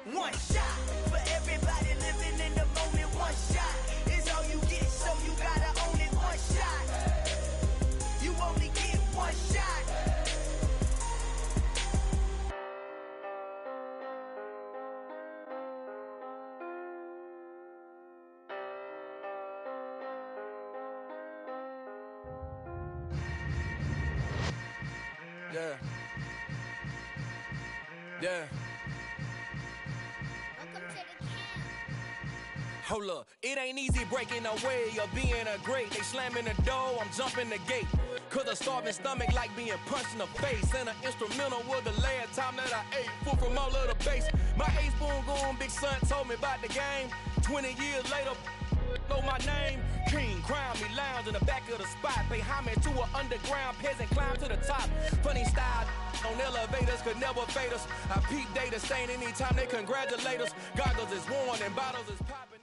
One shot for everybody living in the moment. One shot is all you get, so you gotta own it. One shot, you only get one shot. Yeah. Yeah. Hold up, it ain't easy breaking away or being a great. They slamming the door, I'm jumping the gate. Cause a starving stomach like being punched in the face. And an instrumental was the last time that I ate. Food from all of the base. My A-spoon going, big son told me about the game. 20 years later, know my name. King, crown me, lounge in the back of the spot. Pay homage to an underground peasant, climb to the top. Funny style on elevators could never fade us. I peep data stain anytime they congratulate us. Goggles is worn and bottles is popping.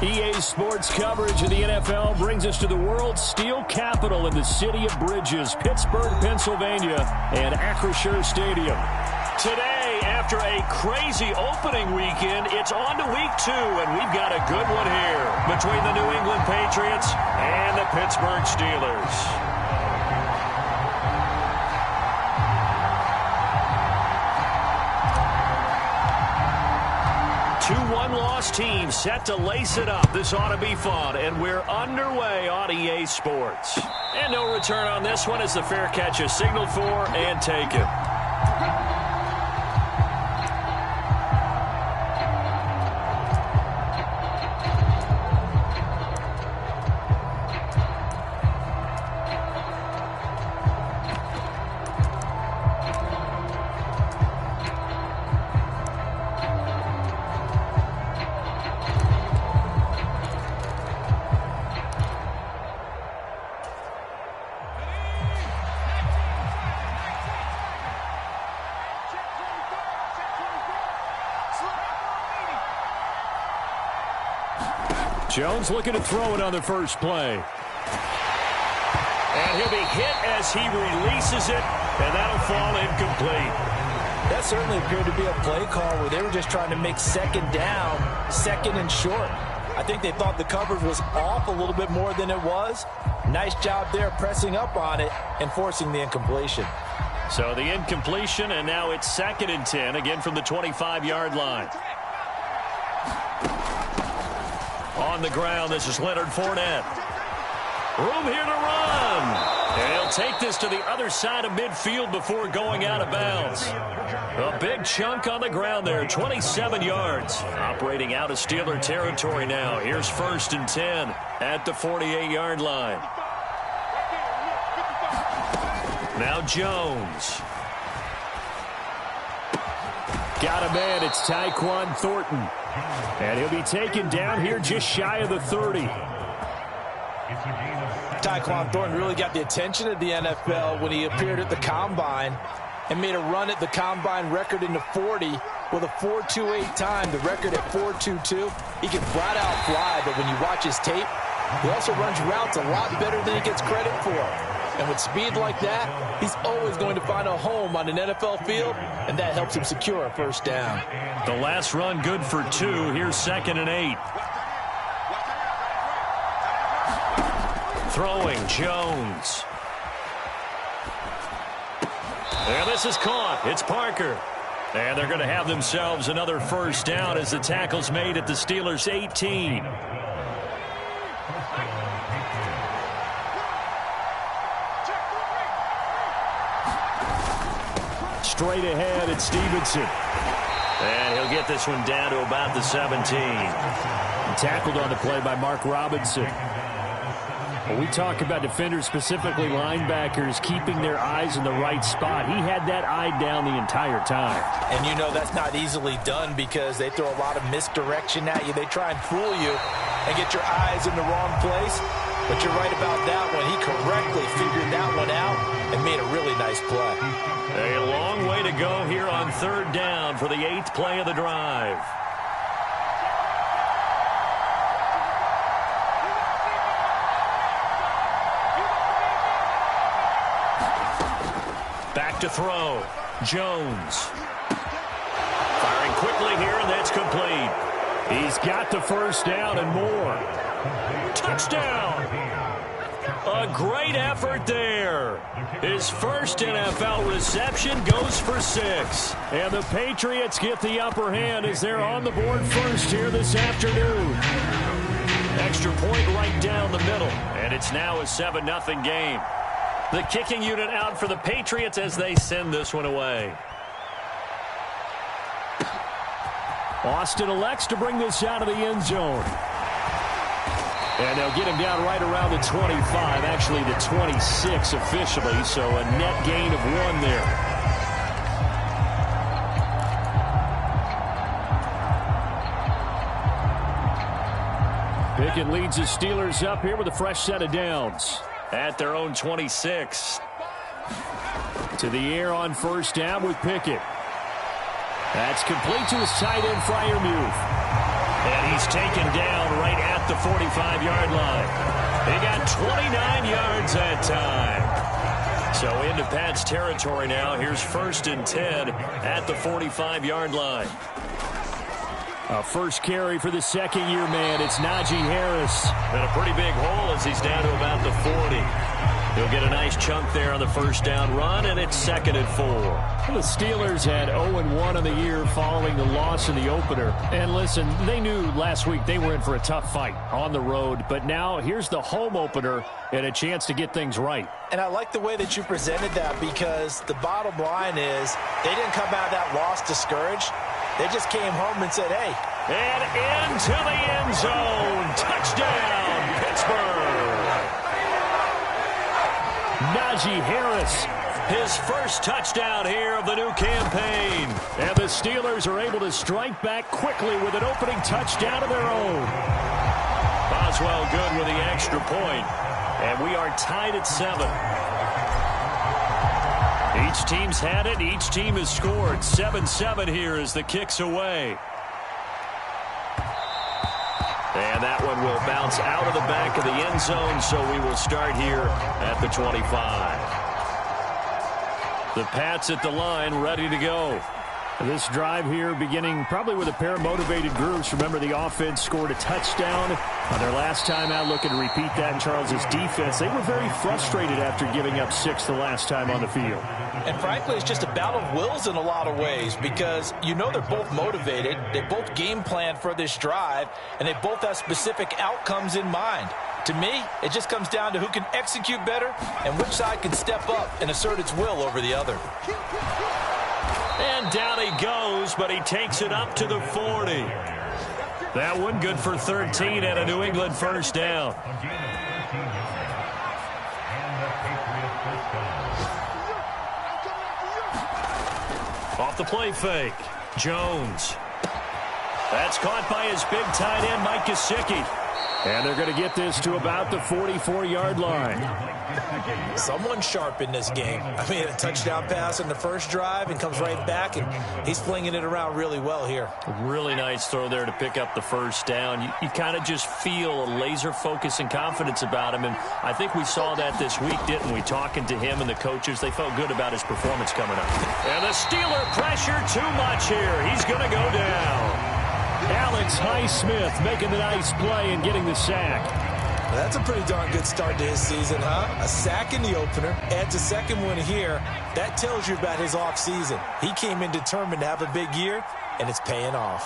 EA Sports coverage of the NFL brings us to the world's steel capital in the city of bridges, Pittsburgh, Pennsylvania, and Acrisure Stadium. Today, after a crazy opening weekend, it's on to week 2, and we've got a good one here between the New England Patriots and the Pittsburgh Steelers. 2 one-loss teams set to lace it up. This ought to be fun, and we're underway on EA Sports. And no return on this one as the fair catch is signaled for and taken. Jones looking to throw it on the first play. And he'll be hit as he releases it, and that'll fall incomplete. That certainly appeared to be a play call where they were just trying to make second down, second and short. I think they thought the coverage was off a little bit more than it was. Nice job there pressing up on it and forcing the incompletion. So the incompletion, and now it's 2nd and 10, again from the 25-yard line. On the ground, this is Leonard Fournette. Room here to run. And he'll take this to the other side of midfield before going out of bounds. A big chunk on the ground there, 27 yards. Operating out of Steeler territory now. Here's 1st and 10 at the 48-yard line. Now Jones. Got a man, it's Tyquan Thornton. And he'll be taken down here just shy of the 30. Tyquan Thornton really got the attention of the NFL when he appeared at the Combine and made a run at the Combine record in the 40 with a 4.28 time, the record at 4.22. He can flat out fly, but when you watch his tape, he also runs routes a lot better than he gets credit for. And with speed like that, he's always going to find a home on an NFL field, and that helps him secure a first down. The last run good for 2. Here's 2nd and 8. Throwing, Jones. And this is caught. It's Parker. And they're going to have themselves another first down as the tackle's made at the Steelers' 18. Straight ahead, it's Stevenson. And he'll get this one down to about the 17. Tackled on the play by Mark Robinson. When we talk about defenders, specifically linebackers, keeping their eyes in the right spot, he had that eye down the entire time. And you know that's not easily done because they throw a lot of misdirection at you. They try and fool you and get your eyes in the wrong place. But you're right about that one. He correctly figured that one out and made a really nice play. A long way to go here on 3rd down for the 8th play of the drive. Back to throw. Jones. He's got the first down and more. Touchdown! A great effort there. His first NFL reception goes for 6. And the Patriots get the upper hand as they're on the board first here this afternoon. Extra point right down the middle. And it's now a 7-0 game. The kicking unit out for the Patriots as they send this one away. Austin elects to bring this out of the end zone. And they'll get him down right around the 25, actually the 26 officially, so a net gain of 1 there. Pickett leads the Steelers up here with a fresh set of downs at their own 26. To the air on first down with Pickett. That's complete to his tight end, Freiermuth. And he's taken down right at the 45-yard line. He got 29 yards that time. So into Pat's territory now. Here's 1st and 10 at the 45-yard line. A first carry for the second-year man. It's Najee Harris. And a pretty big hole as he's down to about the 40. He'll get a nice chunk there on the first down run, and it's 2nd and 4. The Steelers had 0-1 on the year following the loss in the opener. And listen, they knew last week they were in for a tough fight on the road. But now here's the home opener and a chance to get things right. And I like the way that you presented that, because the bottom line is they didn't come out of that loss discouraged. They just came home and said, hey. And into the end zone. Touchdown, Pittsburgh. Najee Harris, his first touchdown here of the new campaign. And the Steelers are able to strike back quickly with an opening touchdown of their own. Boswell good with the extra point. And we are tied at 7. Each team's had it. Each team has scored. 7-7 here as the kick's away. And that one will bounce out of the back of the end zone, so we will start here at the 25. The Pats at the line, ready to go. This drive here beginning probably with a pair of motivated groups. Remember, the offense scored a touchdown on their last time out. Looking to repeat that in Charles's defense. They were very frustrated after giving up 6 the last time on the field. And frankly, it's just a battle of wills in a lot of ways, because you know they're both motivated. They both game planned for this drive, and they both have specific outcomes in mind. To me, it just comes down to who can execute better and which side can step up and assert its will over the other. And down he goes, but he takes it up to the 40. That one good for 13 and a New England first down. Off the play fake. Jones. That's caught by his big tight end, Mike Gesicki. And they're going to get this to about the 44-yard line. Someone sharp in this game. I mean, a touchdown pass in the first drive and comes right back, and he's flinging it around really well here. Really nice throw there to pick up the first down. You kind of just feel a laser focus and confidence about him, and I think we saw that this week, didn't we? Talking to him and the coaches, they felt good about his performance coming up. And the Steeler pressure too much here. He's going to go down. Alex Highsmith making the nice play and getting the sack. That's a pretty darn good start to his season, huh? A sack in the opener, adds a second one here. That tells you about his offseason. He came in determined to have a big year, and it's paying off.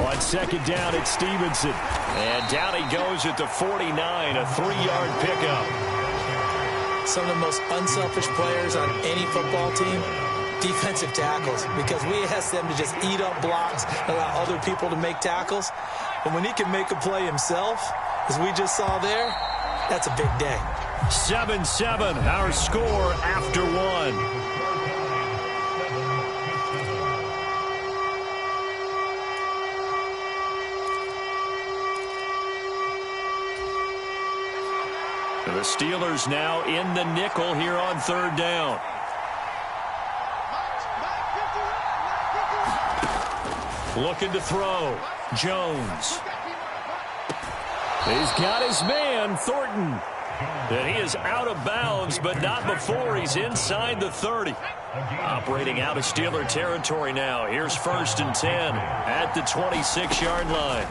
On second down, it's Stevenson. And down he goes at the 49, a 3-yard pickup. Some of the most unselfish players on any football team, defensive tackles, because we ask them to just eat up blocks and allow other people to make tackles. But when he can make a play himself, as we just saw there, that's a big day. 7-7, our score after 1. The Steelers now in the nickel here on third down. Looking to throw. Jones. He's got his man, Thornton. And he is out of bounds, but not before he's inside the 30. Operating out of Steeler territory now. Here's 1st and 10 at the 26-yard line.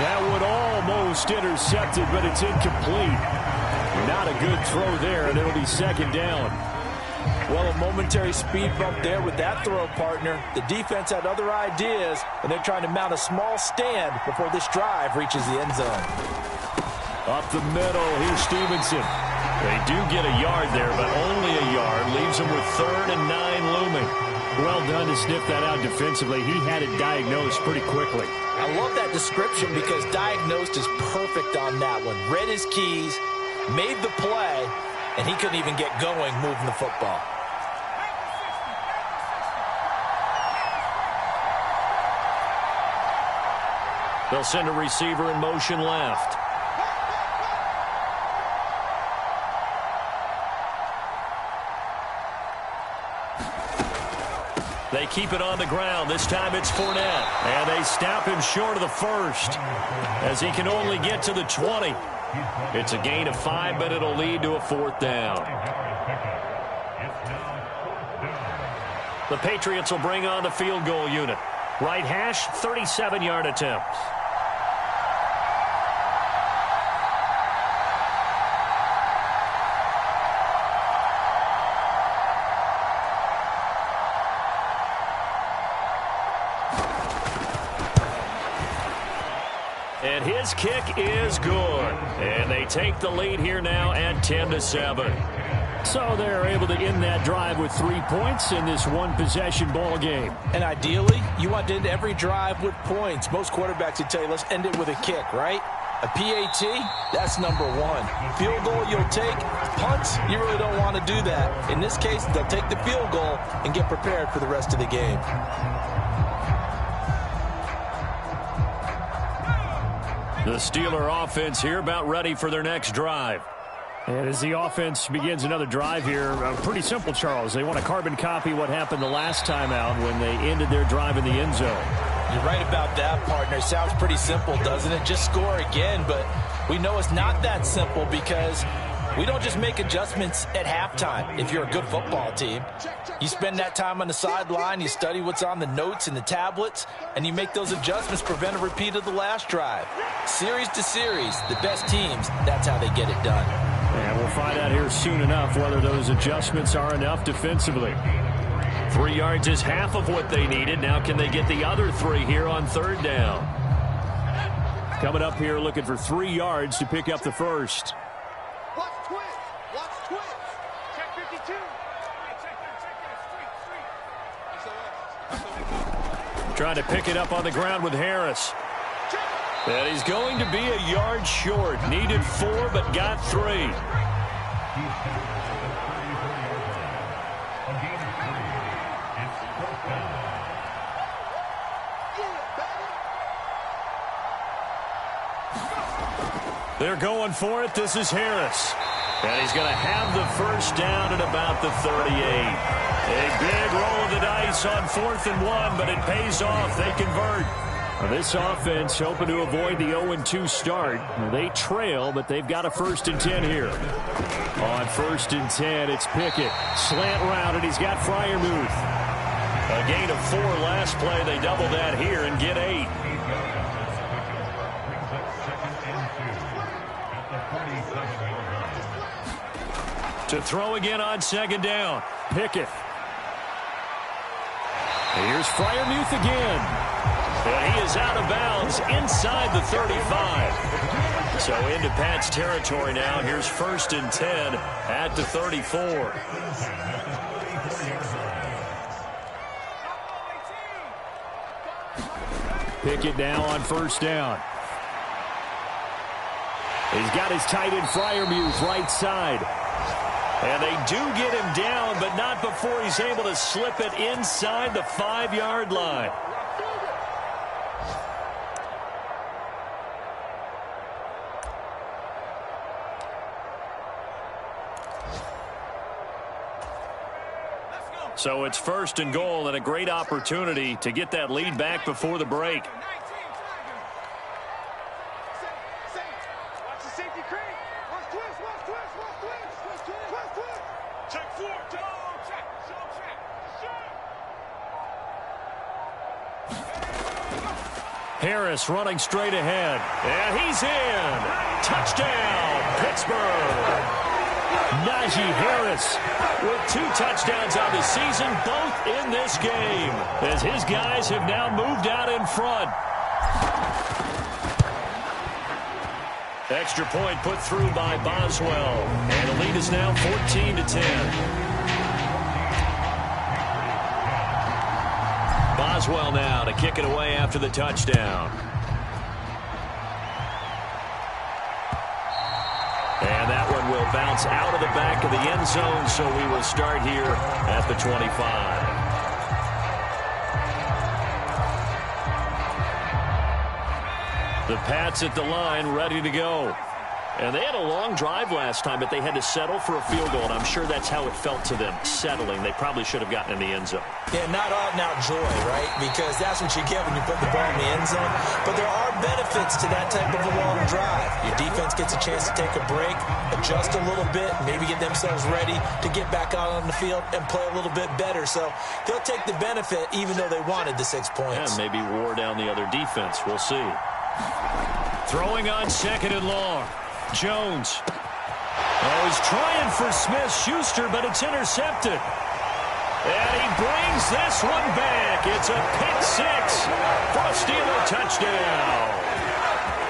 That would almost intercept it, but it's incomplete. Not a good throw there, and it'll be 2nd down. Well, a momentary speed bump there with that throw, partner. The defense had other ideas, and they're trying to mount a small stand before this drive reaches the end zone. Up the middle, here's Stevenson. They do get a yard there, but only a yard. Leaves them with 3rd and 9 looming. Well done to sniff that out defensively. He had it diagnosed pretty quickly. I love that description because diagnosed is perfect on that one. Read his keys, made the play, and he couldn't even get going moving the football. They'll send a receiver in motion left. They keep it on the ground. This time it's Fournette. And they stop him short of the 1st as he can only get to the 20. It's a gain of 5, but it'll lead to a 4th down. The Patriots will bring on the field goal unit. Right hash, 37-yard attempt. And his kick is good. And they take the lead here now at 10-7. So they're able to end that drive with 3 points in this one-possession ball game. And ideally, you want to end every drive with points. Most quarterbacks would tell you, let's end it with a kick, right? A PAT, that's number 1. Field goal you'll take. Punts, you really don't want to do that. In this case, they'll take the field goal and get prepared for the rest of the game. The Steeler offense here about ready for their next drive. And as the offense begins another drive here, pretty simple, Charles. They want to carbon copy what happened the last time out when they ended their drive in the end zone. You're right about that, partner. Sounds pretty simple, doesn't it? Just score again, but we know it's not that simple because we don't just make adjustments at halftime. If you're a good football team, you spend that time on the sideline, you study what's on the notes and the tablets, and you make those adjustments, prevent a repeat of the last drive. Series to series, the best teams, that's how they get it done. And we'll find out here soon enough whether those adjustments are enough defensively. 3 yards is half of what they needed. Now can they get the other 3 here on 3rd down? Coming up here looking for 3 yards to pick up the 1st. Watch twins. Watch twins. Check 52. Check. Trying to pick it up on the ground with Harris. And he's going to be a yard short. Needed 4, but got 3. They're going for it. This is Harris. And he's going to have the 1st down at about the 38. A big roll of the dice on 4th and 1, but it pays off. They convert. This offense hoping to avoid the 0-2 start. They trail, but they've got a 1st and 10 here. On 1st and 10, it's Pickett. Slant route, and he's got Freiermuth. A gain of 4 last play. They double that here and get 8. To throw again on 2nd down. Pickett. Here's Freiermuth again. And he is out of bounds inside the 35. So into Pat's territory now. Here's 1st and 10 at the 34. Pickett now on 1st down. He's got his tight end Freiermuth right side. And they do get him down, but not before he's able to slip it inside the 5-yard line. So it's 1st and goal and a great opportunity to get that lead back before the break. Harris running straight ahead. And he's in. Touchdown, Pittsburgh. Najee Harris with 2 touchdowns on the season, both in this game, as his guys have now moved out in front. Extra point put through by Boswell. And the lead is now 14-10. Boswell now to kick it away after the touchdown. And that one will bounce out of the back of the end zone, so we will start here at the 25. The Pats at the line, ready to go. And they had a long drive last time, but they had to settle for a field goal, and I'm sure that's how it felt to them, settling. They probably should have gotten in the end zone. Yeah, not out-and-out joy, right? Because that's what you get when you put the ball in the end zone. But there are benefits to that type of a long drive. Your defense gets a chance to take a break, adjust a little bit, maybe get themselves ready to get back out on the field and play a little bit better. So they'll take the benefit even though they wanted the 6 points. And maybe wore down the other defense. We'll see. Throwing on 2nd and long. Jones. Oh, he's trying for Smith-Schuster, but it's intercepted. And he brings this one back. It's a pick 6 for a Steeler touchdown.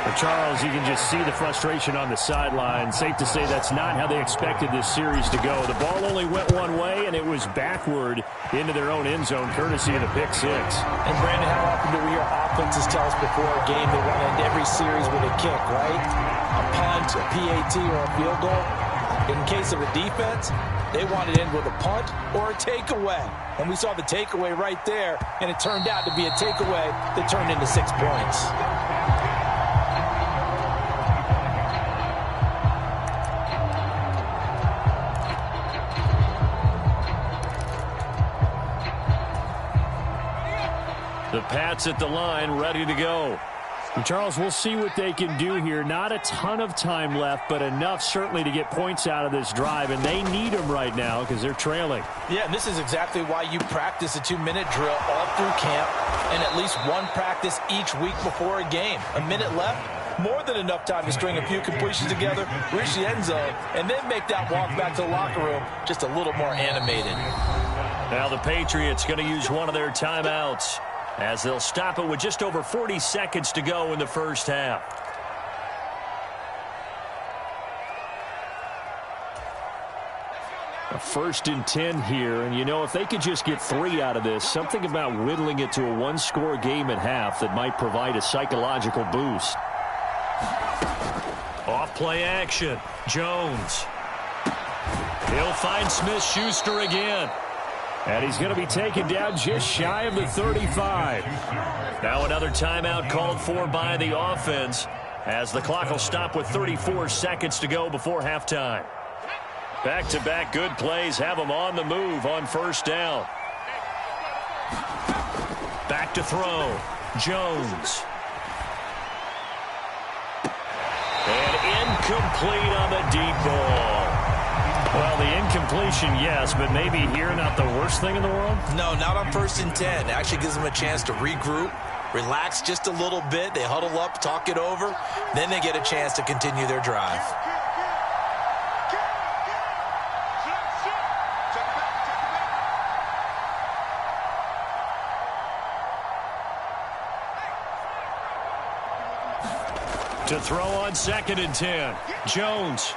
Well, Charles, you can just see the frustration on the sideline. Safe to say that's not how they expected this series to go. The ball only went one way, and it was backward into their own end zone, courtesy of the pick 6. And, Brandon, how often do we hear offenses tell us before a game they want to end every series with a kick, right? A punt, a PAT, or a field goal. In case of a defense, they wanted to end with a punt or a takeaway. And we saw the takeaway right there, and it turned out to be a takeaway that turned into 6 points. The Pats at the line, ready to go. And Charles, we'll see what they can do here. Not a ton of time left, but enough certainly to get points out of this drive, and they need them right now because they're trailing. Yeah, and this is exactly why you practice a 2-minute drill all through camp and at least one practice each week before a game. A minute left, more than enough time to string a few completions together, reach the end zone, and then make that walk back to the locker room just a little more animated. Now the Patriots going to use one of their timeouts, as they'll stop it with just over 40 seconds to go in the first half. A 1st and 10 here, and you know, if they could just get 3 out of this, something about whittling it to a 1-score game at half that might provide a psychological boost. Off play action. Jones. He'll find Smith-Schuster again. And he's going to be taken down just shy of the 35. Now another timeout called for by the offense, as the clock will stop with 34 seconds to go before halftime. Back-to-back good plays have them on the move on first down. Back to throw. Jones. And incomplete on the deep ball. Well, the incompletion, yes, but maybe here not the worst thing in the world? No, not on 1st and 10. It actually gives them a chance to regroup, relax just a little bit. They huddle up, talk it over. Then they get a chance to continue their drive. To throw on 2nd and 10. Jones.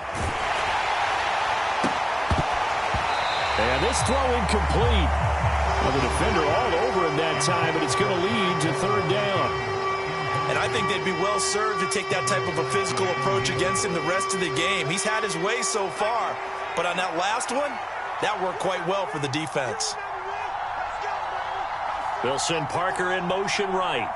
And this throw incomplete. Well, the defender all over him that time, but it's going to lead to 3rd down. And I think they'd be well served to take that type of a physical approach against him the rest of the game. He's had his way so far, but on that last one, that worked quite well for the defense. They'll send Parker in motion right.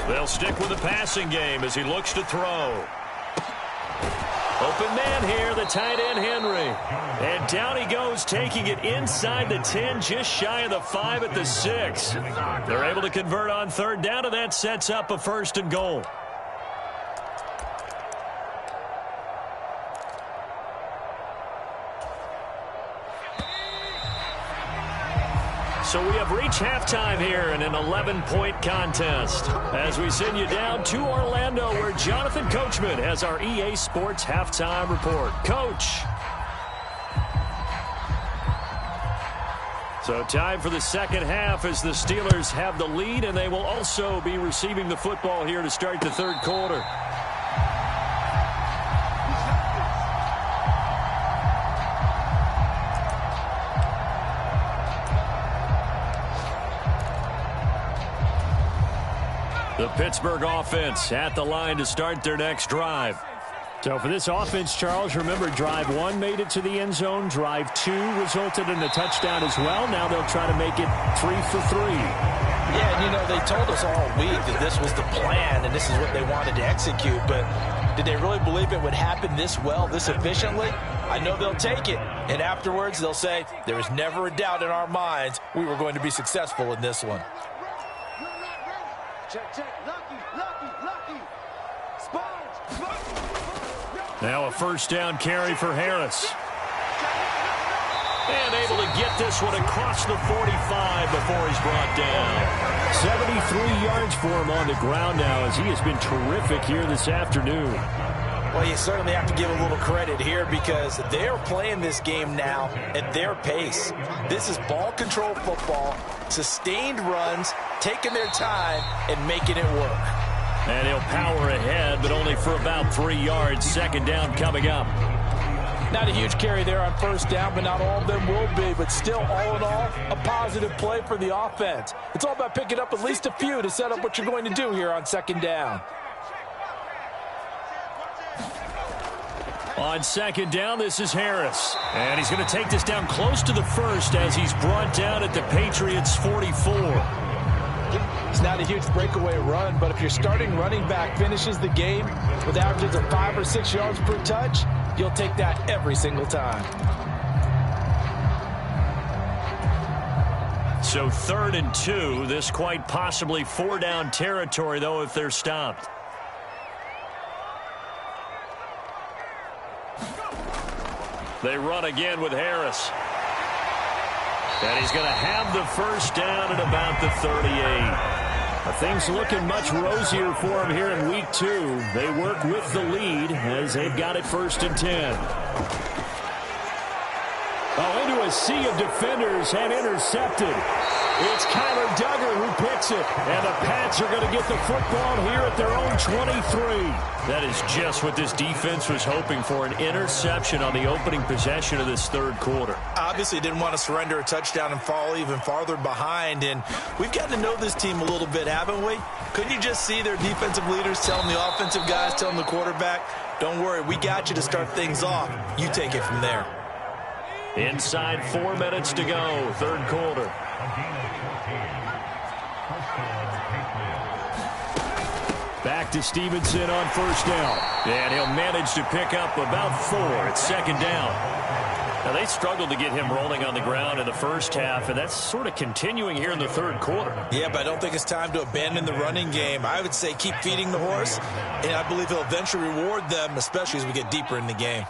They'll stick with the passing game as he looks to throw. Open man here, the tight end, Henry. And down he goes, taking it inside the 10, just shy of the 5 at the 6. They're able to convert on third down, and that sets up a 1st and goal. So we have reached halftime here in an 11-point contest as we send you down to Orlando, where Jonathan Coachman has our EA Sports halftime report. Coach. So time for the second half as the Steelers have the lead, and they will also be receiving the football here to start the third quarter. The Pittsburgh offense at the line to start their next drive. So for this offense, Charles, remember, drive 1 made it to the end zone. Drive 2 resulted in a touchdown as well. Now they'll try to make it 3 for 3. Yeah, and you know, they told us all week that this was the plan and this is what they wanted to execute. But did they really believe it would happen this well, this efficiently? I know they'll take it. And afterwards, they'll say, there was never a doubt in our minds we were going to be successful in this one. Check, check. Lucky. Sponge. Now a first down carry for Harris. And able to get this one across the 45 before he's brought down. 73 yards for him on the ground now as he has been terrific here this afternoon. Well, you certainly have to give a little credit here because they're playing this game now at their pace. This is ball control football, sustained runs, taking their time and making it work. And he'll power ahead, but only for about 3 yards. Second down coming up. Not a huge carry there on first down, but not all of them will be. But still, all in all, a positive play for the offense. It's all about picking up at least a few to set up what you're going to do here on second down. On second down, this is Harris. And he's going to take this down close to the first as he's brought down at the Patriots' 44. It's not a huge breakaway run, but if your starting running back finishes the game with averages of 5 or 6 yards per touch, you'll take that every single time. So 3rd and 2, this quite possibly 4-down territory, though, if they're stopped. They run again with Harris. And he's going to have the first down at about the 38. Things looking much rosier for him here in week 2. They work with the lead as they've got it 1st and 10. Oh, into a sea of defenders and intercepted. It's Kyler Duggar who picks it. And the Pats are going to get the football here at their own 23. That is just what this defense was hoping for, an interception on the opening possession of this third quarter. Obviously didn't want to surrender a touchdown and fall even farther behind. And we've got to know this team a little bit, haven't we? Couldn't you just see their defensive leaders telling the offensive guys, telling the quarterback, don't worry, we got you to start things off. You take it from there. Inside 4 minutes to go, third quarter. Back to Stevenson on first down. And he'll manage to pick up about 4 at second down. Now, they struggled to get him rolling on the ground in the first half, and that's sort of continuing here in the third quarter. Yeah, but I don't think it's time to abandon the running game. I would say keep feeding the horse, and I believe he'll eventually reward them, especially as we get deeper in the game.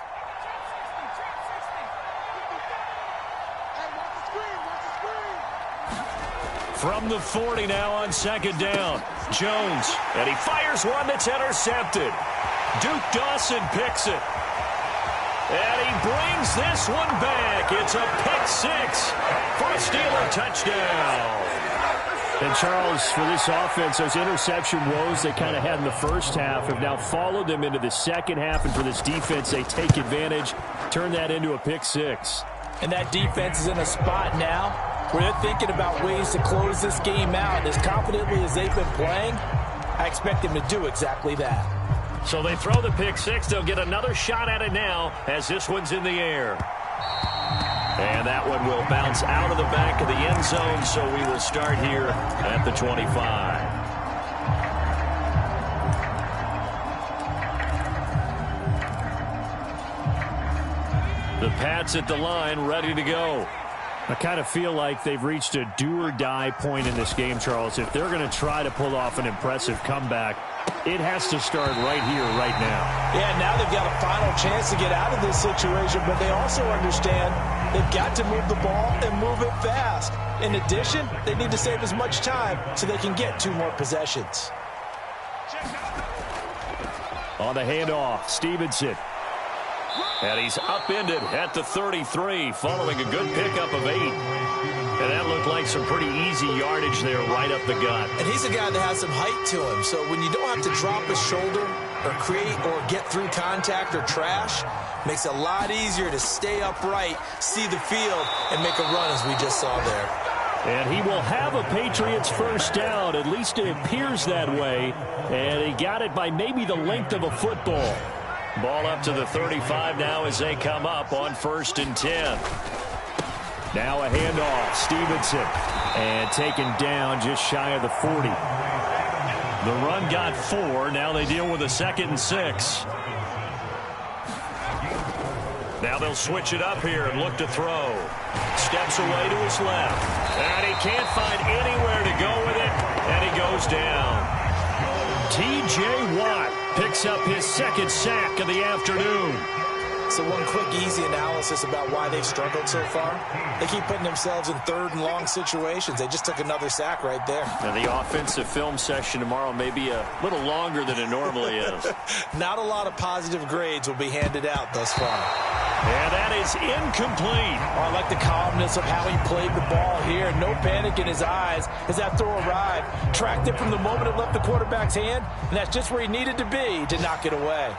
From the 40 now on second down. Jones, and he fires one that's intercepted. Duke Dawson picks it. And he brings this one back. It's a pick 6 for a Steeler touchdown. And Charles, for this offense, those interception woes they kind of had in the first half have now followed them into the second half. And for this defense, they take advantage, turn that into a pick 6. And that defense is in a spot now where they're thinking about ways to close this game out. And as confidently as they've been playing, I expect them to do exactly that. So they throw the pick 6. They'll get another shot at it now as this one's in the air. And that one will bounce out of the back of the end zone, so we will start here at the 25. The Pats at the line, ready to go. I kind of feel like they've reached a do-or-die point in this game, Charles. If they're going to try to pull off an impressive comeback, it has to start right here, right now. Yeah, now they've got a final chance to get out of this situation, but they also understand they've got to move the ball and move it fast. In addition, they need to save as much time so they can get 2 more possessions. On the handoff, Stevenson. And he's upended at the 33 following a good pickup of 8. And that looked like some pretty easy yardage there right up the gut. And he's a guy that has some height to him, so when you don't have to drop his shoulder or create or get through contact or trash, makes it a lot easier to stay upright, see the field, and make a run as we just saw there. And he will have a Patriots first down. At least it appears that way. And he got it by maybe the length of a football. Ball up to the 35 now as they come up on 1st and 10. Now a handoff, Stevenson. And taken down just shy of the 40. The run got 4. Now they deal with a 2nd and 6. Now they'll switch it up here and look to throw. Steps away to his left. And he can't find anywhere to go with it. And he goes down. T.J. Watt picks up his 2nd sack of the afternoon. So one quick, easy analysis about why they've struggled so far. They keep putting themselves in 3rd and long situations. They just took another sack right there. Now the offensive film session tomorrow may be a little longer than it normally is. Not a lot of positive grades will be handed out thus far. And that is incomplete. Oh, I like the calmness of how he played the ball here. No panic in his eyes as that throw arrived. Tracked it from the moment it left the quarterback's hand, and that's just where he needed to be to knock it away.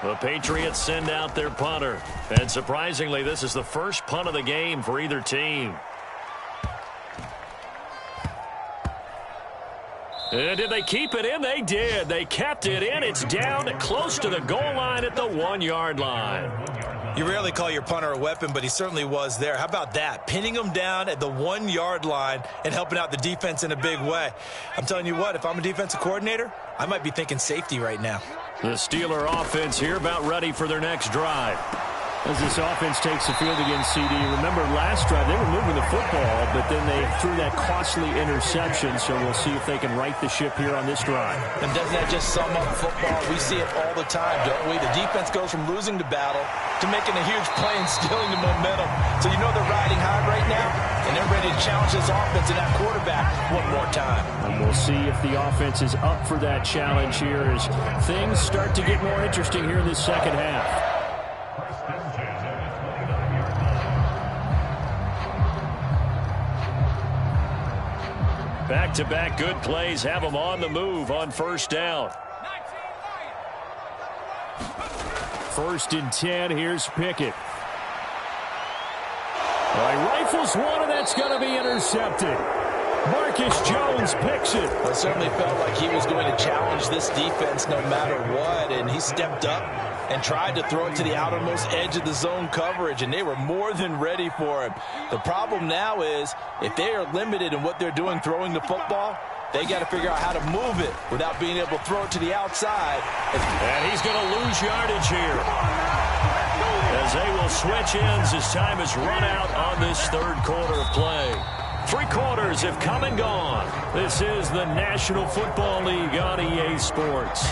The Patriots send out their punter. And surprisingly, this is the first punt of the game for either team. And did they keep it in? They did. They kept it in. It's down close to the goal line at the 1-yard line. You rarely call your punter a weapon, but he certainly was there. How about that? Pinning him down at the 1-yard line and helping out the defense in a big way. I'm telling you what, if I'm a defensive coordinator, I might be thinking safety right now. The Steeler offense here about ready for their next drive. As this offense takes the field against CD, remember last drive they were moving the football, but then they threw that costly interception, so we'll see if they can right the ship here on this drive. And doesn't that just sum up football? We see it all the time, don't we? The defense goes from losing the battle to making a huge play and stealing the momentum. So you know they're riding high right now, and they're ready to challenge this offense and that quarterback one more time. And we'll see if the offense is up for that challenge here as things start to get more interesting here in this second half. Back-to-back good plays have them on the move on 1st down. 1st and 10, here's Pickett. Well, he rifles one, and that's going to be intercepted. Marcus Jones picks it. It certainly felt like he was going to challenge this defense no matter what, and he stepped up and tried to throw it to the outermost edge of the zone coverage, and they were more than ready for him. The problem now is if they are limited in what they're doing throwing the football, they got to figure out how to move it without being able to throw it to the outside. And he's going to lose yardage here as they will switch ends as time is run out on this 3rd quarter of play. 3 quarters have come and gone. This is the National Football League on EA Sports.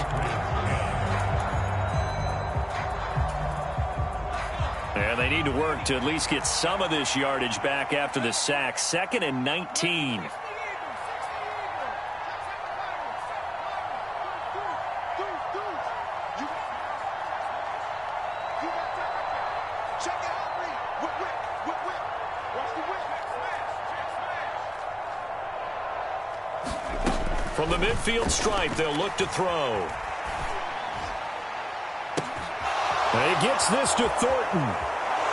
And they need to work to at least get some of this yardage back after the sack. 2nd and 19. From the midfield stripe, they'll look to throw. And he gets this to Thornton.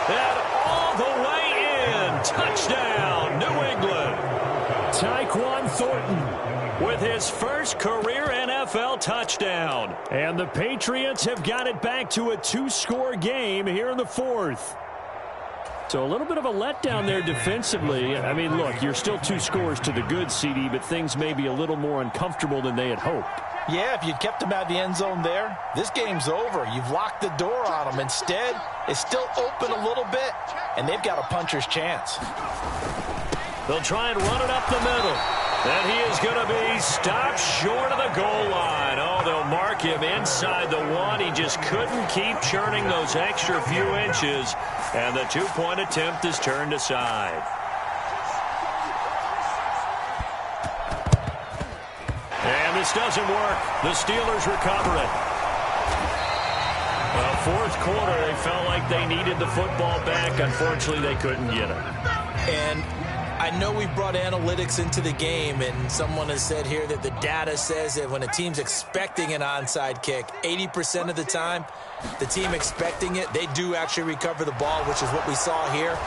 And all the way in. Touchdown, New England. Tyquan Thornton with his first career NFL touchdown. And the Patriots have got it back to a 2-score game here in the 4th. So a little bit of a letdown there defensively. I mean, look, you're still 2 scores to the good, CD, but things may be a little more uncomfortable than they had hoped. Yeah, if you'd kept them out of the end zone there, this game's over. You've locked the door on them. Instead, it's still open a little bit, and they've got a puncher's chance. They'll try and run it up the middle. And he is going to be stopped short of the goal line. Oh, they'll mark him inside the 1. He just couldn't keep churning those extra few inches. And the 2-point attempt is turned aside. And this doesn't work. The Steelers recover it. Well, fourth quarter, they felt like they needed the football back. Unfortunately, they couldn't get it. And I know we brought analytics into the game, and someone has said here that the data says that when a team's expecting an onside kick, 80% of the time, the team expecting it, they do actually recover the ball, which is what we saw here.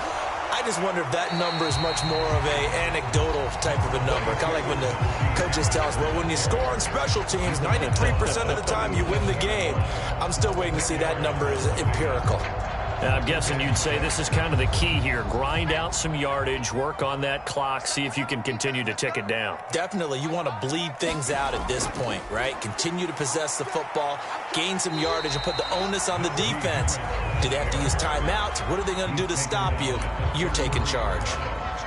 I just wonder if that number is much more of a anecdotal type of a number. Kind of like when the coaches tell us, well, when you score on special teams, 93% of the time you win the game. I'm still waiting to see that number is empirical. I'm guessing you'd say this is kind of the key here. Grind out some yardage, work on that clock, see if you can continue to tick it down. Definitely. You want to bleed things out at this point, right? Continue to possess the football, gain some yardage, and put the onus on the defense. Do they have to use timeouts? What are they going to do to stop you? You're taking charge.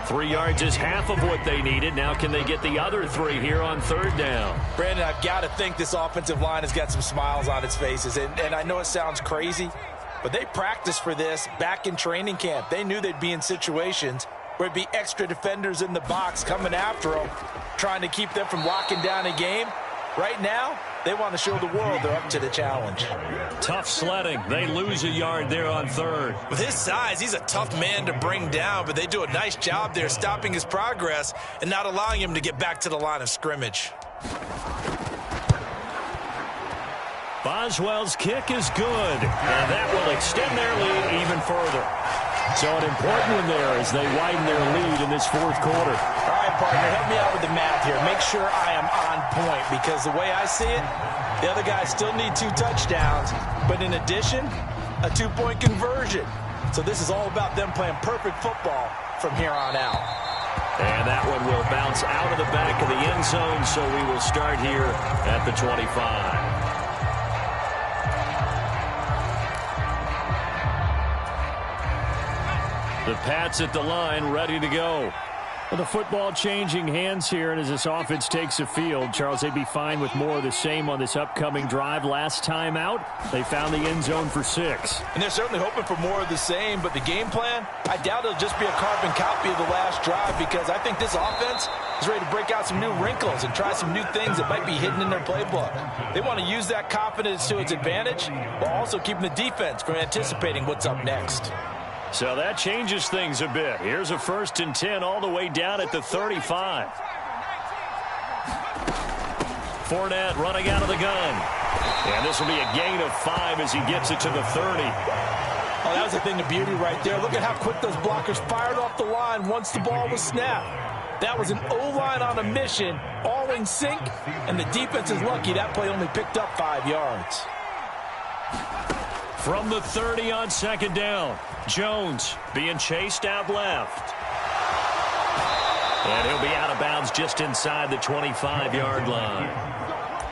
3 yards is half of what they needed. Now can they get the other 3 here on third down? Brandon, I've got to think this offensive line has got some smiles on its faces. And I know it sounds crazy, but they practiced for this back in training camp. They knew they'd be in situations where it'd be extra defenders in the box coming after them, trying to keep them from locking down a game. Right now, they want to show the world they're up to the challenge. Tough sledding. They lose a yard there on third. With his size, he's a tough man to bring down, but they do a nice job there stopping his progress and not allowing him to get back to the line of scrimmage. Boswell's kick is good, and that will extend their lead even further. So an important one there as they widen their lead in this fourth quarter. All right, partner, help me out with the math here. Make sure I am on point, because the way I see it, the other guys still need 2 touchdowns, but in addition, a 2-point conversion. So this is all about them playing perfect football from here on out. And that one will bounce out of the back of the end zone, so we will start here at the 25. The Pats at the line, ready to go. Well, the football changing hands here, and as this offense takes the field, Charles, they'd be fine with more of the same on this upcoming drive. Last time out, they found the end zone for 6. And they're certainly hoping for more of the same, but the game plan, I doubt it'll just be a carbon copy of the last drive, because I think this offense is ready to break out some new wrinkles and try some new things that might be hidden in their playbook. They want to use that confidence to its advantage, while also keeping the defense from anticipating what's up next. So that changes things a bit. Here's a 1st and 10 all the way down at the 35. Fournette running out of the gun. And this will be a gain of 5 as he gets it to the 30. Oh, that was a thing of beauty right there. Look at how quick those blockers fired off the line once the ball was snapped. That was an O-line on a mission, all in sync, and the defense is lucky that play only picked up 5 yards. From the 30 on 2nd down, Jones being chased out left. And he'll be out of bounds just inside the 25-yard line.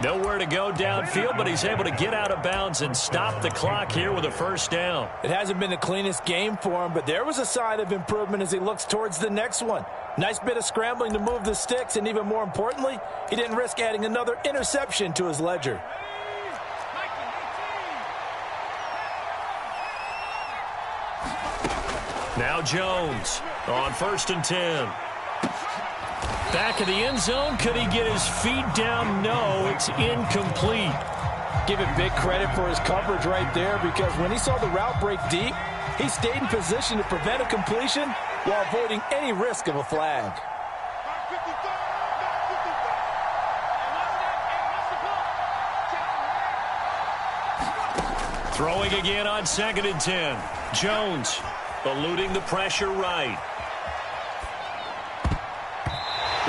Nowhere to go downfield, but he's able to get out of bounds and stop the clock here with a 1st down. It hasn't been the cleanest game for him, but there was a sign of improvement as he looks towards the next one. Nice bit of scrambling to move the sticks, and even more importantly, he didn't risk adding another interception to his ledger. Now Jones on 1st and 10. Back of the end zone. Could he get his feet down? No, it's incomplete. Give him big credit for his coverage right there, because when he saw the route break deep, he stayed in position to prevent a completion while avoiding any risk of a flag. Throwing again on 2nd and 10. Jones eluding the pressure right.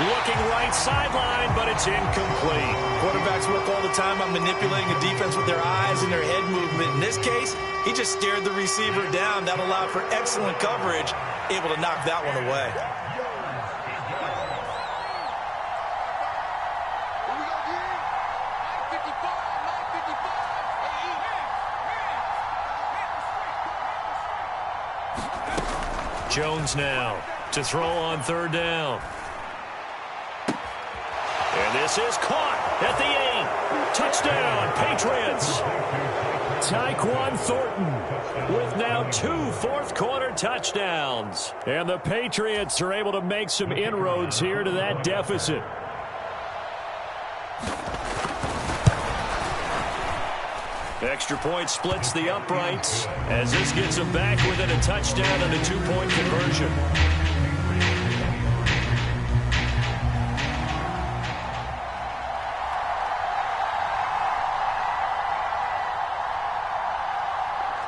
Looking right sideline, but it's incomplete. Quarterbacks work all the time on manipulating a defense with their eyes and their head movement. In this case, he just stared the receiver down. That allowed for excellent coverage, able to knock that one away. Jones now to throw on 3rd down. And this is caught at the 8. Touchdown, Patriots. Tyquan Thornton with now 2 fourth-quarter touchdowns. And the Patriots are able to make some inroads here to that deficit. Extra point splits the uprights as this gets them back within a touchdown and a 2-point conversion.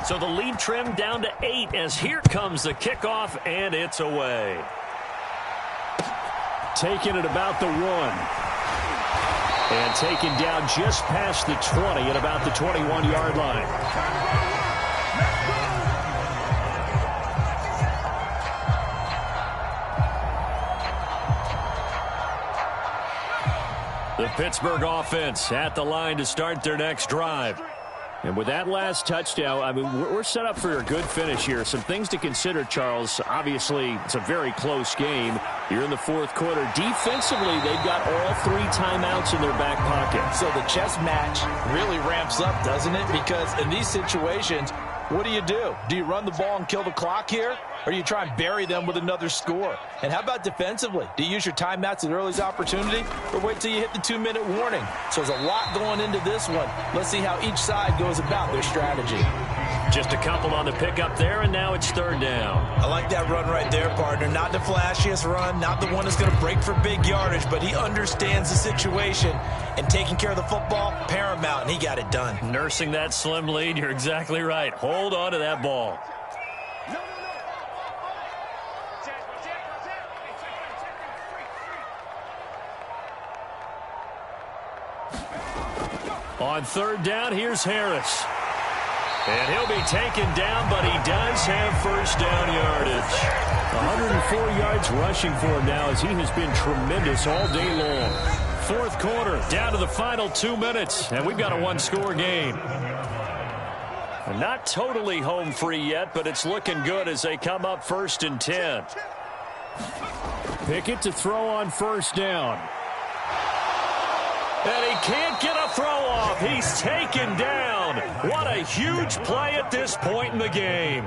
So the lead trimmed down to 8 as here comes the kickoff, and it's away. Taken at about the 1. And taken down just past the 20 at about the 21-yard line. The Pittsburgh offense at the line to start their next drive. And with that last touchdown, I mean, we're set up for a good finish here. Some things to consider, Charles. Obviously, it's a very close game. You're in the 4th quarter. Defensively, they've got all 3 timeouts in their back pocket. So the chess match really ramps up, doesn't it? Because in these situations, what do? Do you run the ball and kill the clock here? Or do you try and bury them with another score? And how about defensively? Do you use your timeouts at earliest opportunity? Or wait till you hit the 2-minute warning? So there's a lot going into this one. Let's see how each side goes about their strategy. Just a couple on the pickup there, and now it's 3rd down. I like that run right there, partner. Not the flashiest run, not the one that's going to break for big yardage, but he understands the situation, and taking care of the football, paramount, and he got it done. Nursing that slim lead, you're exactly right. Hold on to that ball. On 3rd down, here's Harris. And he'll be taken down, but he does have 1st down yardage. 104 yards rushing for him now as he has been tremendous all day long. 4th quarter, down to the final 2 minutes, and we've got a 1-score game. And not totally home free yet, but it's looking good as they come up 1st and 10. Pickett to throw on 1st down. And he can't get a throw off. He's taken down. What a huge play at this point in the game.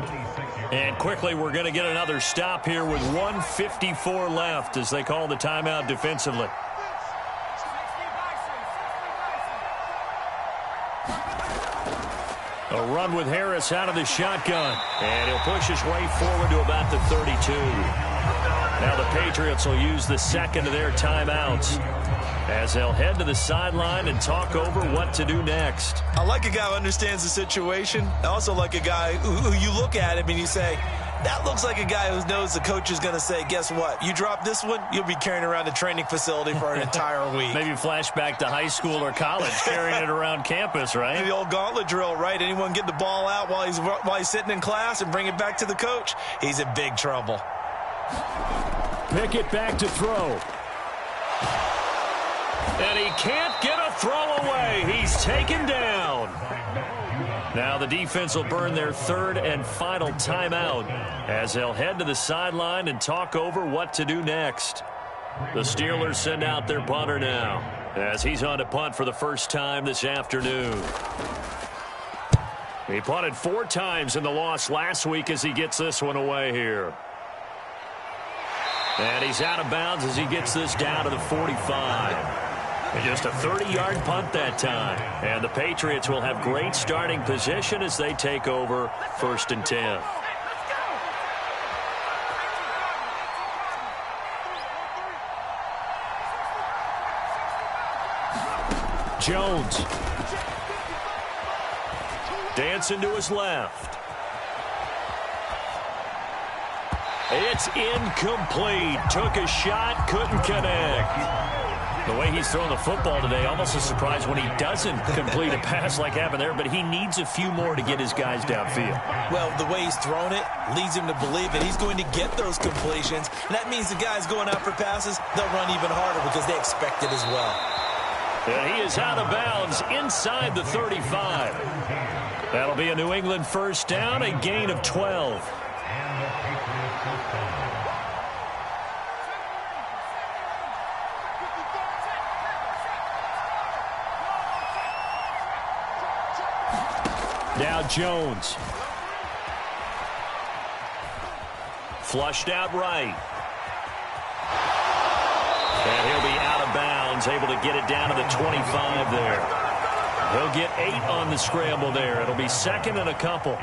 And quickly, we're going to get another stop here with 1:54 left as they call the timeout defensively. A run with Harris out of the shotgun. And he'll push his way forward to about the 32. Now the Patriots will use the 2nd of their timeouts as they'll head to the sideline and talk over what to do next. I like a guy who understands the situation. I also like a guy who you look at him and you say, that looks like a guy who knows the coach is going to say, guess what? You drop this one, you'll be carrying around the training facility for an entire week. Maybe flashback to high school or college, carrying it around campus, right? The old gauntlet drill, right? Anyone get the ball out while he's sitting in class and bring it back to the coach? He's in big trouble. Pickett back to throw. And he can't get a throw away. He's taken down. Now the defense will burn their 3rd and final timeout as they'll head to the sideline and talk over what to do next. The Steelers send out their punter now as he's on to punt for the first time this afternoon. He punted 4 times in the loss last week as he gets this one away here. And he's out of bounds as he gets this down to the 45. And just a 30-yard punt that time. And the Patriots will have great starting position as they take over 1st and 10. Jones. Dancing to his left. It's incomplete. Took a shot, couldn't connect. The way he's throwing the football today, almost a surprise when he doesn't complete a pass like happened there, but he needs a few more to get his guys downfield. Well, the way he's thrown it leads him to believe that he's going to get those completions. And that means the guys going out for passes, they'll run even harder because they expect it as well. And he is out of bounds inside the 35. That'll be a New England first down, a gain of 12. Now Jones. Flushed out right. And he'll be out of bounds, able to get it down to the 25 there. He'll get 8 on the scramble there. It'll be second and a couple.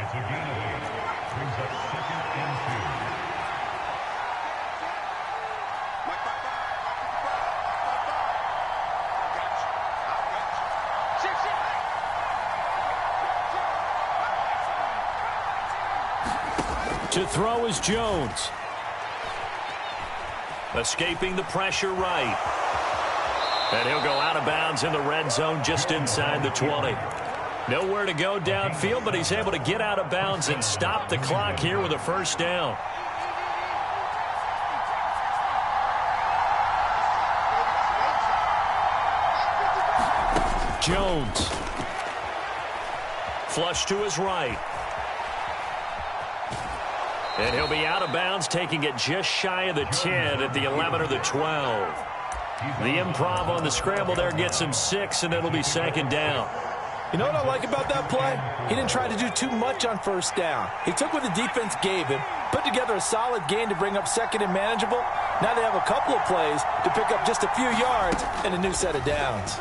To throw is Jones. Escaping the pressure right. And he'll go out of bounds in the red zone just inside the 20. Nowhere to go downfield, but he's able to get out of bounds and stop the clock here with a first down. Jones. Flush to his right. And he'll be out of bounds, taking it just shy of the 10 at the 11 or the 12. The improv on the scramble there gets him 6, and it'll be second down. You know what I like about that play? He didn't try to do too much on first down. He took what the defense gave him, put together a solid gain to bring up second and manageable. Now they have a couple of plays to pick up just a few yards and a new set of downs.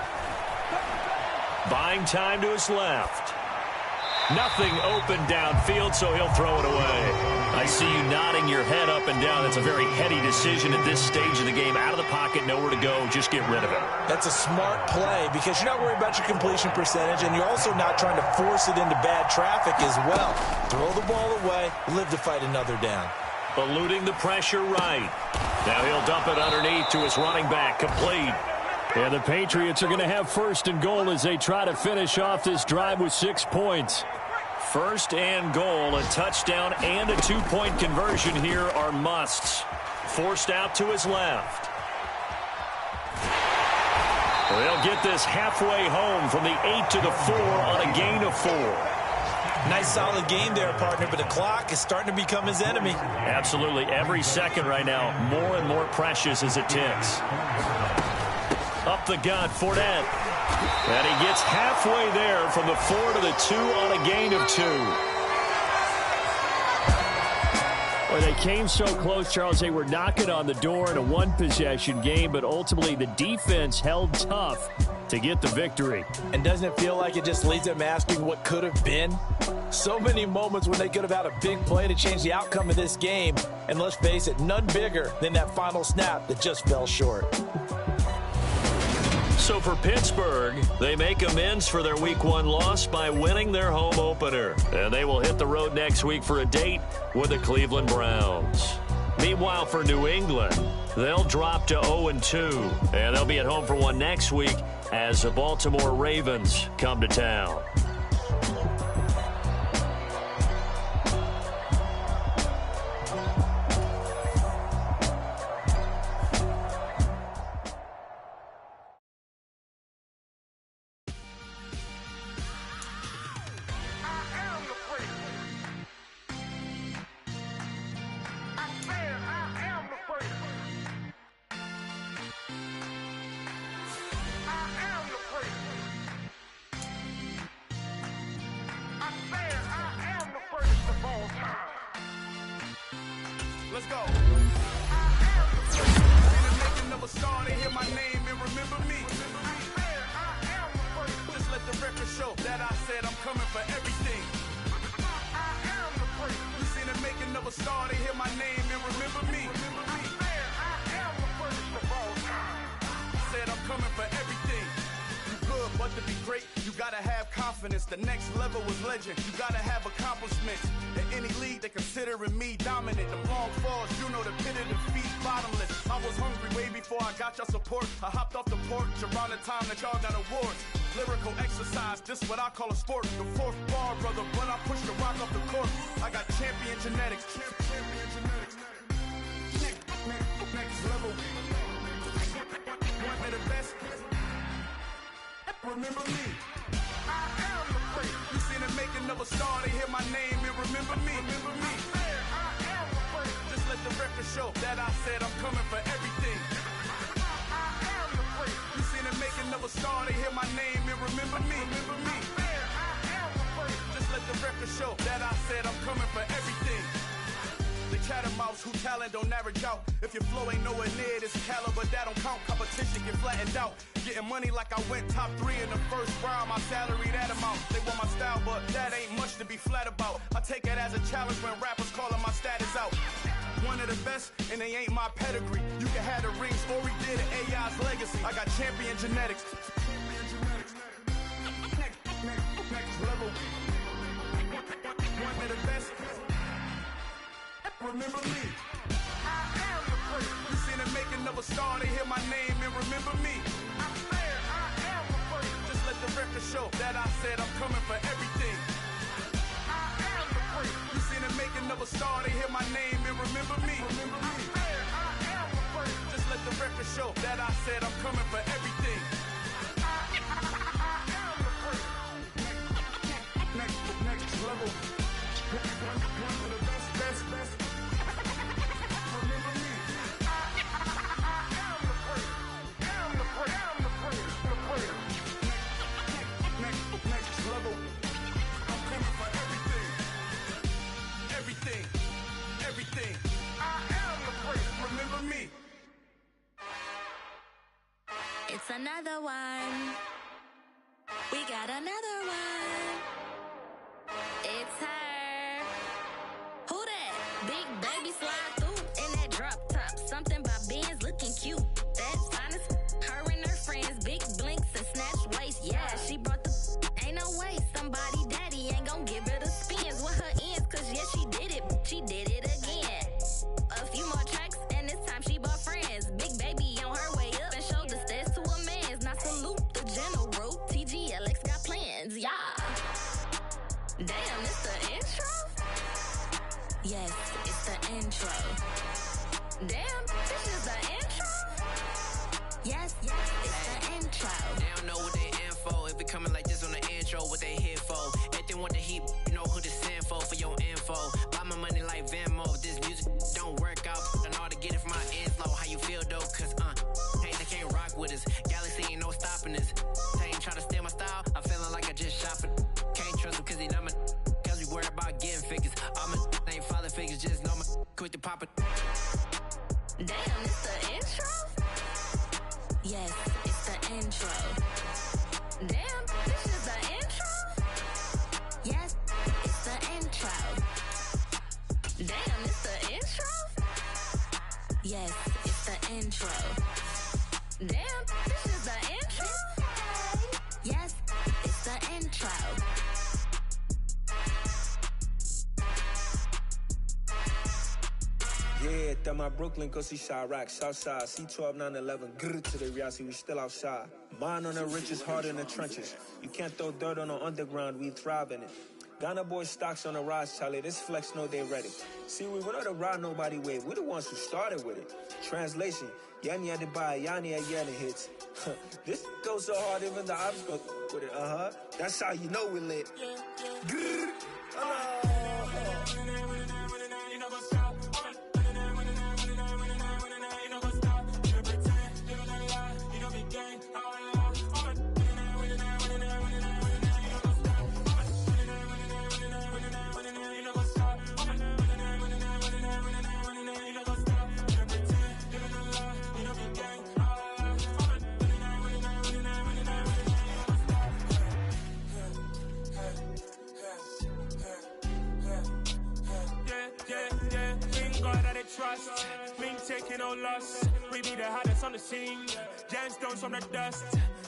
Buying time to his left. Nothing open downfield, so he'll throw it away. I see you nodding your head up and down. It's a very heady decision at this stage of the game. Out of the pocket, nowhere to go. Just get rid of it. That's a smart play because you're not worried about your completion percentage, and you're also not trying to force it into bad traffic as well. Throw the ball away, live to fight another down. Eluding the pressure right. Now he'll dump it underneath to his running back, complete. And the Patriots are going to have first and goal as they try to finish off this drive with 6 points. First and goal, a touchdown and a 2-point conversion here are musts. Forced out to his left. They'll get this halfway home from the 8 to the 4 on a gain of 4. Nice solid game there, partner, but the clock is starting to become his enemy. Absolutely. Every second right now, more and more precious as it ticks. Up the gut, Fournette. And he gets halfway there from the 4 to the 2 on a gain of 2. Well, they came so close, Charles. They were knocking on the door in a one-possession game, but ultimately the defense held tough to get the victory. And doesn't it feel like it just leaves them asking what could have been? So many moments when they could have had a big play to change the outcome of this game. And let's face it, none bigger than that final snap that just fell short. So for Pittsburgh, they make amends for their Week 1 loss by winning their home opener. And they will hit the road next week for a date with the Cleveland Browns. Meanwhile, for New England, they'll drop to 0-2. And they'll be at home for one next week as the Baltimore Ravens come to town. Let's go. Making of a star, they hear my name and remember me. Just let the record show that I said I'm coming for everything. You seen the making of a star, they hear my name and remember me. Said I'm coming for everything. You good, but to be great, you gotta have confidence. confidence. The next level was legend. You gotta have accomplishments. In any league, they considering me dominant. The long falls, you know the pit of defeat, bottomless. I was hungry way before I got your support. I hopped off the porch around the time that y'all got awards. Lyrical exercise, this what I call a sport. The fourth bar, brother, when I push the rock off the court. I got champion genetics. Champion genetics. Next level. One of the best. Remember me. I am the great. You seen the making of a star, they hear my name and remember me. Remember me. I am the great. Just let the record show that I said I'm coming for everything. I am the great. You seen the making of a star, they hear my name and remember me. Remember me. I am the great. Just let the record show that I said I'm coming for everything. The chattermouths who talent don't average out. If your flow ain't nowhere near this caliber, that don't count. Competition get flattened out. Getting money like I went top 3 in the first round. My salary that amount. They want my style, but that ain't much to be flat about. I take it as a challenge when rappers calling my status out. One of the best, and they ain't my pedigree. You can have the rings, or we did it, AI's legacy. I got champion genetics. Next level. One of the best. Remember me. I am the great. You seen the making of a star, they hear my name and remember me. I swear I am the great. Just let the record show that I said I'm coming for everything. I am the great. You seen the making of a star, they hear my name and remember me. Remember me. I swear I am the great. Just let the record show that I said I'm coming for everything. I am the great. Next level. One of the best. Next level. I'm coming for everything. Everything. I am the great. Remember me. It's another one. We got another one. It's her. Who that? Big baby slide through in that drop top. Something about Benz looking cute. That's honest. Her and her friends, big blinks and snatch waist. Yeah, she brought the. Ain't no way somebody daddy ain't gon' give her the spins with her ends. Cause yeah, she did it. She did it again. A few more tracks and this time she bought friends. Big baby on her way up and showed the stairs to a man's. Now salute the general. TGLX got plans. Yeah. Damn, it's the intro? Yes, it's the intro. Damn, this is the intro? Yes, it's the intro. They don't know what they in for. If it coming like this on the intro, what they here for? If they want the heat, you know who to send for your info. Buy my money like Venmo. This music don't work out. And all to get it from my inflow. How you feel though? Cause hey, they can't rock with us. Galaxy ain't no stopping us. They ain't trying to steal my style. I'm feeling like I just shot for. Can't trust him cause he not my. Cause we worried about getting figures. All my ain't father figures. Just know my quick to pop it. Damn, it's the intro? Yes, it's the intro. Damn, this is the intro? Yes, it's the intro. Damn, it's the intro? Yes, it's the intro. Damn, this is the intro? Yes, it's the intro. Yeah, that my Brooklyn, go see Chirac, Southside, C12, 911, grrr to the reality, we still outside. Mine on the riches, hard in the trenches. You can't throw dirt on the underground, we thrive in it. Ghana boys stocks on the rise, Charlie, this flex know they ready. See, we went on the ride nobody with, we the ones who started with it. Translation, Yani had to buy, Yani had Yanni hits. This goes so hard, even the ops go with it, That's how you know we lit. Grrr, Trust, we ain't taking no loss. We be the hottest on the scene. Gemstones from the dust.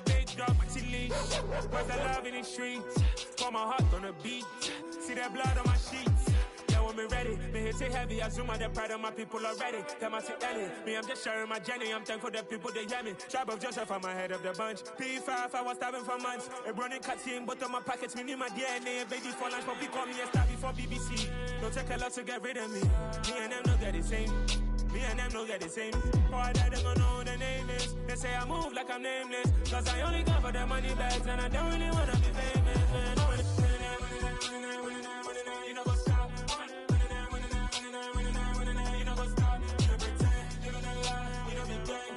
Big dog, my leash. Where's the love in the streets? got my heart on the beat. See that blood on my sheets. Yeah, when me ready, me hit it heavy. I zoom out the pride of my people already. Them I see Ellie. Me, I'm just sharing my journey. I'm thankful that people they hear me. Tribe of Joseph, I'm ahead of the bunch. P5, I was starving for months. A running cutscene, but on my pockets, me need my DNA. Baby for lunch, but we call me a star before BBC. Don't take a lot to get rid of me. Me and them no get the same. Me and them no get the same. Boy, that they gonna know who the name is. They say I move like I'm nameless. Cause I only go for the money bags. And I don't really wanna be famous, man. You know what's up? You know what's up? You know pretend. You know the lie. You know be gang.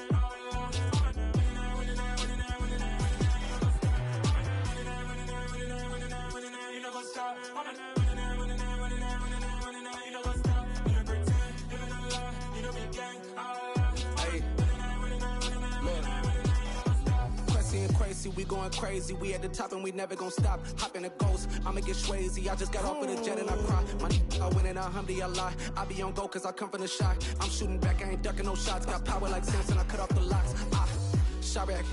You know what's up? Crazy, we going crazy. We at the top and we never gonna stop. Hop in a ghost, I'ma get swayzy. I just got off with a jet and I cry. My I win in a alhamdulillah. I be on go cause I come from the shot. I'm shooting back, I ain't ducking no shots. Got power like Samson, I cut off the locks. Chirac,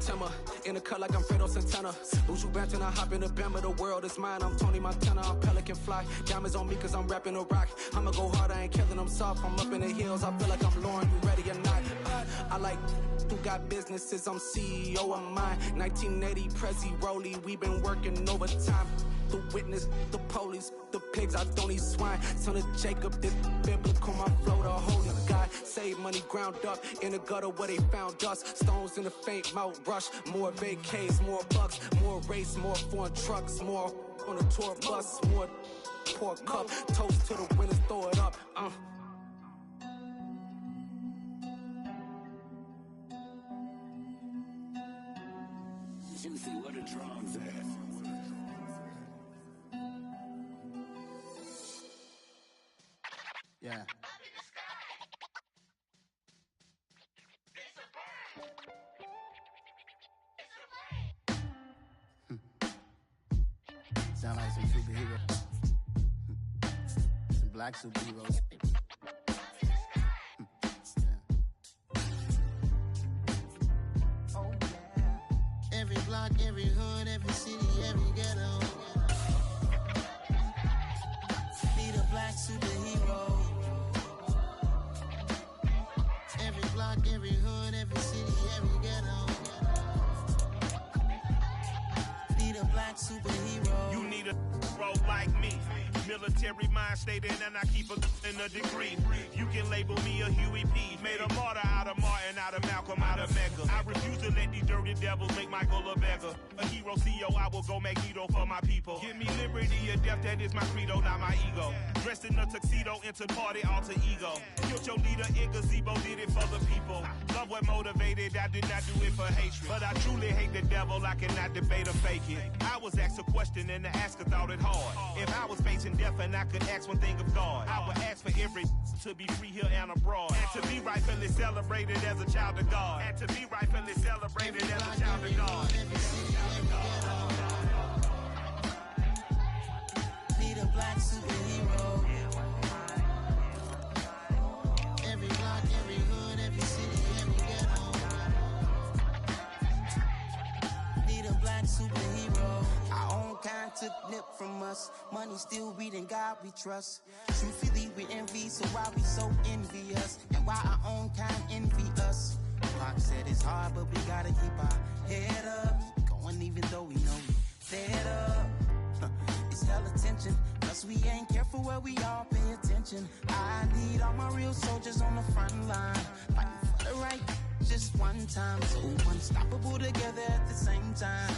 Timmer, in the cut like I'm Fredo Santana. Buju Banton, I hop in the Bama, the world is mine. I'm Tony Montana, I'm Pelican Fly. Diamonds on me cause I'm rapping a rock. I'ma go hard, I ain't killing them soft. I'm up in the hills, I feel like I'm Lauren, you ready or not? I like who got businesses, I'm CEO of mine. 1980, Prezi Rolly, we been working overtime. The witness, the police, the pigs, I don't eat swine. Son of Jacob, this biblical, my flow, the holy God. Save money ground up in the gutter where they found us. Stones in the faint mouth rush. More vacays, more bucks, more race, more foreign trucks, more on a tour bus, more pork cup. Toast to the winners, throw it up. Juicy, what a drums at. Yeah. Sound like some superheroes. Some black superheroes. Oh yeah. Every block, every hood, every city, every ghetto. Be the black superhero. Every block, every hood, every city, every ghetto. Be the black superhero. You need a bro like me. Military mind stated, and I keep a degree. You can label me a Huey P. Made a martyr out of Martin, out of Malcolm, out of Mecca. I refuse to let these dirty devils make Michael a beggar. A hero CEO, I will go Magneto for my people. Give me liberty or death, that is my credo, not my ego. Dressed in a tuxedo, into party, alter ego. Killed your leader in gazebo, did it for the people. Love what motivated, I did not do it for hatred. But I truly hate the devil, I cannot debate or fake it. I was asked a question and the asker thought it hard. If I was facing death and I could ask one thing of God, I would ask for every to be free here and abroad. And to be rightfully celebrated as a child of God. And to be rightfully celebrated as a child of God. Be the black superhero. Every block, every hood, every city, every ghetto. Be the black superhero. Our own kind took nip from us. Money still reading God we trust. Truthfully we envy, so why we so envious? And why our own kind envy us? Pac said it's hard, but we gotta keep our head up. Going even though we know we fed up. It's hella tension, plus we ain't careful where we all pay attention. I need all my real soldiers on the front line, fighting for the right just one time. So unstoppable together at the same time,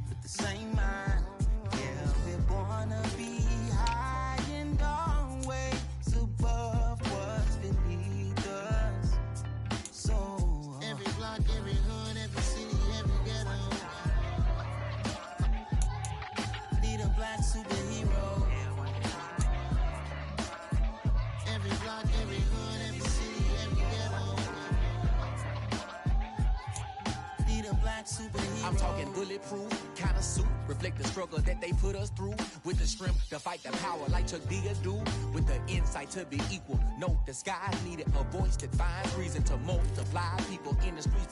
with the same mind. Yeah, we're born to be high and always above what's beneath us. So every block, every hood, every city, every ghetto. Need a black superhero. Every block, every hood, every city, every ghetto. Need a black superhero. I'm talking bulletproof kind of suit, reflect the struggle that they put us through. With the strength to fight the power like Chuck D do. With the insight to be equal. Note the skies needed a voice that finds reason to multiply. People in the streets